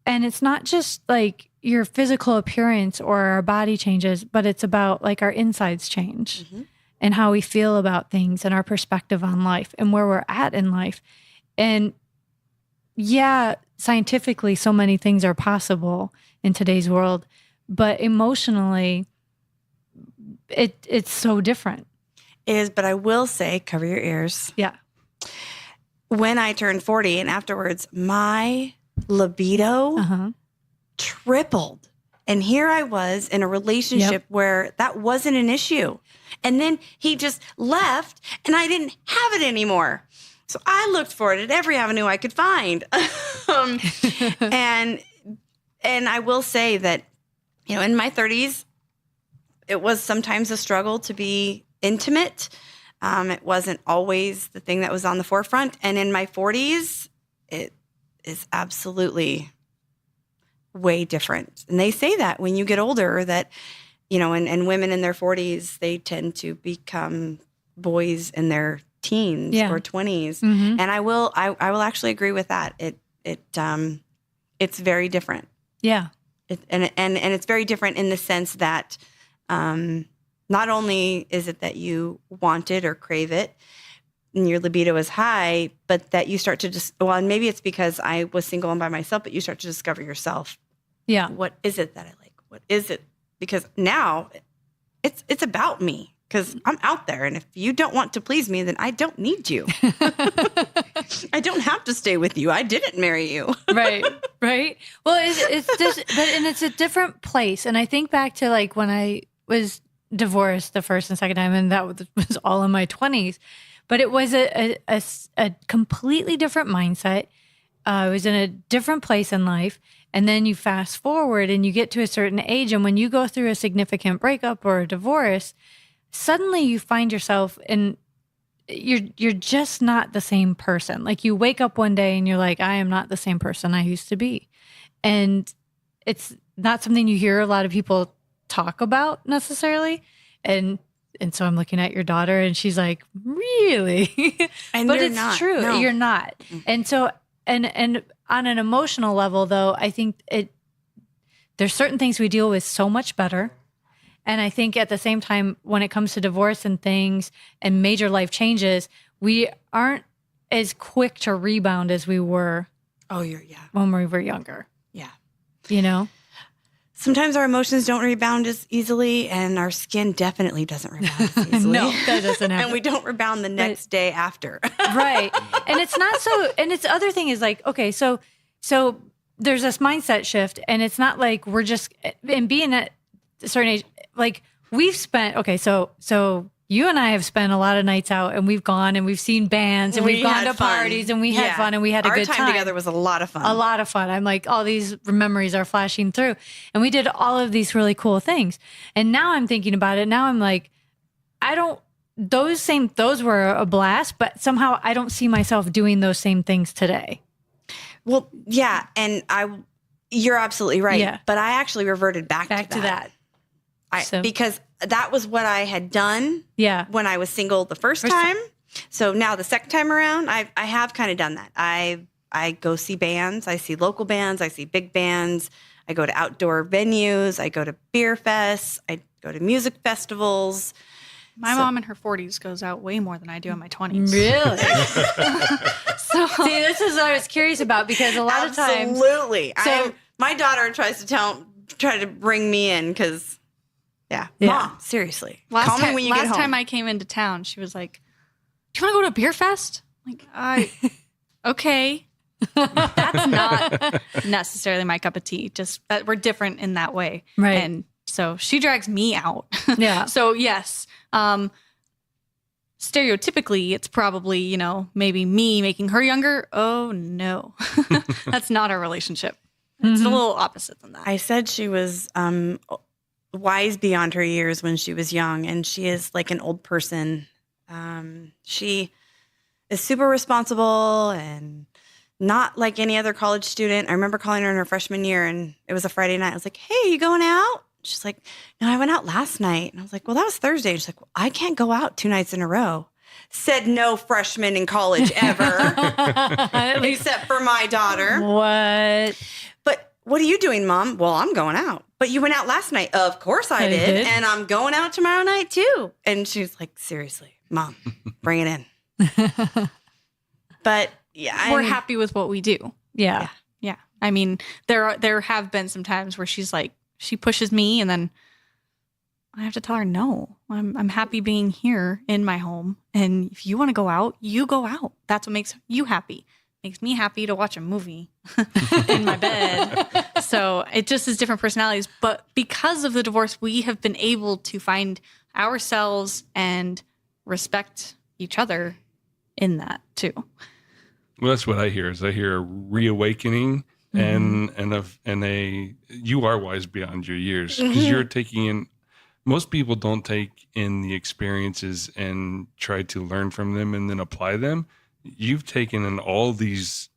And it's not just like your physical appearance or our body changes, but it's about like our insides change and how we feel about things and our perspective on life and where we're at in life. And yeah, scientifically, so many things are possible in today's world, but emotionally, it's so different. It is, but I will say, cover your ears. Yeah. When I turned 40 and afterwards, my libido tripled. And here I was in a relationship where that wasn't an issue. And then he just left and I didn't have it anymore. So I looked for it at every avenue I could find. And I will say that, in my 30s, it was sometimes a struggle to be intimate. It wasn't always the thing that was on the forefront. And in my 40s, it is absolutely way different. And they say that when you get older that, and women in their 40s, they tend to become boys in their teens or 20s. And I will actually agree with that. It's very different. Yeah. And it's very different in the sense that not only is it that you want it or crave it and your libido is high, but that you start to just, and maybe it's because I was single and by myself, but you start to discover yourself. Yeah. What is it that I like? What is it? Because now it's about me. Because I'm out there, and if you don't want to please me, then I don't need you. I don't have to stay with you. I didn't marry you. Right. Well, it's just, and it's a different place. And I think back to like when I was divorced the first and second time, and that was all in my 20s. But it was a completely different mindset. I was in a different place in life. And then you fast forward, and you get to a certain age, and when you go through a significant breakup or a divorce, suddenly you find yourself and you're just not the same person. Like you wake up one day and you're like, I am not the same person I used to be. And it's not something you hear a lot of people talk about necessarily. And so I'm looking at your daughter and she's like, really? And but you're it's not. true. No. You're not. And so, and on an emotional level though, I think there's certain things we deal with so much better. And I think at the same time, when it comes to divorce and things and major life changes, we aren't as quick to rebound as we were when we were younger. Yeah. Sometimes our emotions don't rebound as easily, and our skin definitely doesn't rebound as easily. No, that doesn't happen. And we don't rebound the next day after. Right. And it's not so, and it's other thing is like, okay, so there's this mindset shift, and it's not like we're just, and being at a certain age, like we've spent, okay, so you and I have spent a lot of nights out, and we've gone and we've seen bands and we've gone to parties and we had fun and we had a good time. Our time together was a lot of fun. A lot of fun. I'm like, all these memories are flashing through, and we did all of these really cool things. And now I'm thinking about it. Now I'm like, those were a blast, but somehow I don't see myself doing those same things today. Well, yeah. And you're absolutely right. Yeah. But I actually reverted back to that. Because that was what I had done when I was single the first time. So now the second time around, I have kind of done that. I go see bands. I see local bands. I see big bands. I go to outdoor venues. I go to beer fests. I go to music festivals. My mom in her 40s goes out way more than I do in my 20s. Really? See, this is what I was curious about, because a lot of times... Absolutely. My daughter tries to bring me in because... Yeah. Yeah. Mom, seriously. Call me when you get home. Last time I came into town, she was like, "Do you want to go to a beer fest?" I'm like, okay. That's not necessarily my cup of tea. Just that we're different in that way. Right. And so she drags me out. Yeah. So yes, stereotypically, it's probably, you know, maybe me making her younger. Oh no, that's not our relationship. It's a little opposite than that. I said she was wise beyond her years when she was young, and she is like an old person. She is super responsible and not like any other college student. I remember calling her in her freshman year, and it was a Friday night. I was like, "Hey, you going out?" She's like, "No, I went out last night." And I was like, "Well, that was Thursday." And she's like, "Well, I can't go out 2 nights in a row." Said no freshman in college ever, except for my daughter. What? But what are you doing, Mom? Well, I'm going out. But you went out last night. Of course I did. And I'm going out tomorrow night too. And she's like, seriously, Mom, bring it in. But yeah, We're happy with what we do. Yeah. Yeah. I mean, there have been some times where she's like, she pushes me and then I have to tell her, no, I'm happy being here in my home. And if you want to go out, you go out. That's what makes you happy. Makes me happy to watch a movie in my bed. So it just is different personalities. But because of the divorce, we have been able to find ourselves and respect each other in that too. Well, that's what I hear. Is I hear a reawakening and you are wise beyond your years because you're taking in. Most people don't take in the experiences and try to learn from them and then apply them. You've taken in all these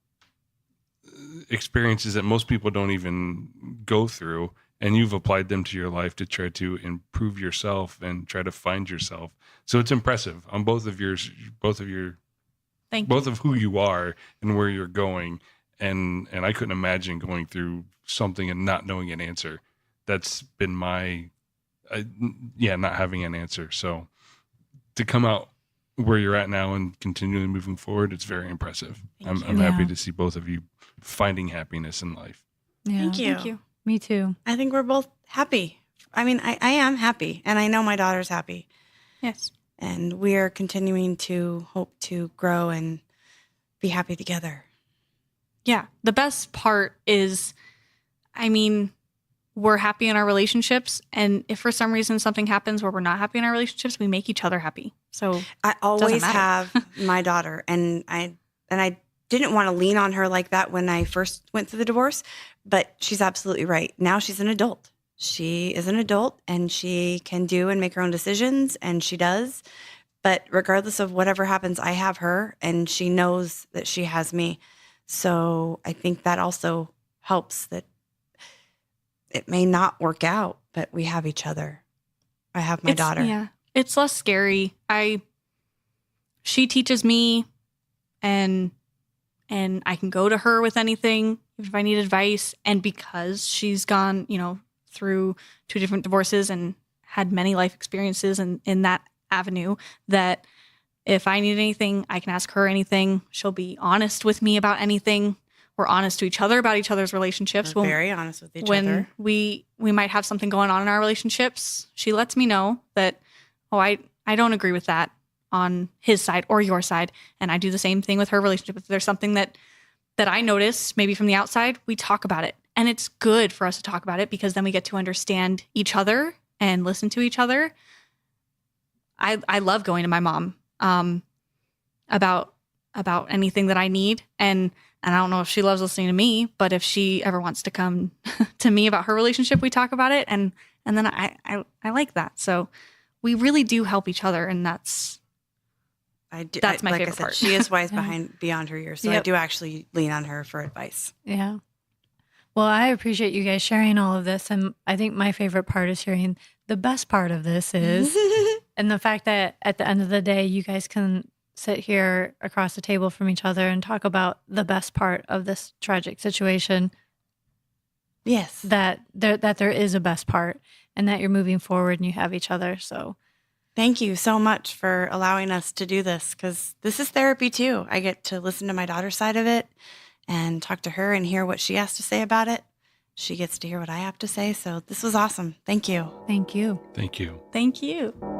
experiences that most people don't even go through, and you've applied them to your life to try to improve yourself and try to find yourself. So it's impressive on both of who you are and where you're going. And I couldn't imagine going through something and not knowing an answer. That's been not having an answer. So to come out where you're at now and continually moving forward, it's very impressive. I'm happy to see both of you finding happiness in life. Yeah. Thank you. Thank you. Me too. I think we're both happy. I mean, I am happy, and I know my daughter's happy. Yes. And we are continuing to hope to grow and be happy together. Yeah. The best part is, I mean, we're happy in our relationships. And if for some reason something happens where we're not happy in our relationships, we make each other happy. So I always matter. have my daughter, and I didn't want to lean on her like that when I first went through the divorce, but she's absolutely right. Now she's an adult. She is an adult, and she can do and make her own decisions, and she does. But regardless of whatever happens, I have her, and she knows that she has me. So I think that also helps, that it may not work out, but we have each other. I have my daughter. Yeah. It's less scary. She teaches me, and I can go to her with anything if I need advice. And because she's gone, through 2 different divorces and had many life experiences in that avenue, that if I need anything, I can ask her anything. She'll be honest with me about anything. We're honest to each other about each other's relationships. We're very honest with each other. When we might have something going on in our relationships, she lets me know that, I don't agree with that on his side or your side. And I do the same thing with her relationship. If there's something that I notice maybe from the outside, we talk about it. And it's good for us to talk about it because then we get to understand each other and listen to each other. I love going to my mom about anything that I need. And I don't know if she loves listening to me, but if she ever wants to come to me about her relationship, we talk about it. And then I like that. So we really do help each other. And that's my favorite part. She is wise beyond her years. So I do actually lean on her for advice. Yeah. Well, I appreciate you guys sharing all of this. And I think my favorite part is hearing the best part of this is, and the fact that at the end of the day, you guys can sit here across the table from each other and talk about the best part of this tragic situation. Yes. That there is a best part, and that you're moving forward and you have each other. So thank you so much for allowing us to do this, because this is therapy too. I get to listen to my daughter's side of it and talk to her and hear what she has to say about it. she gets to hear what I have to say. So this was awesome. Thank you. Thank you. Thank you. Thank you.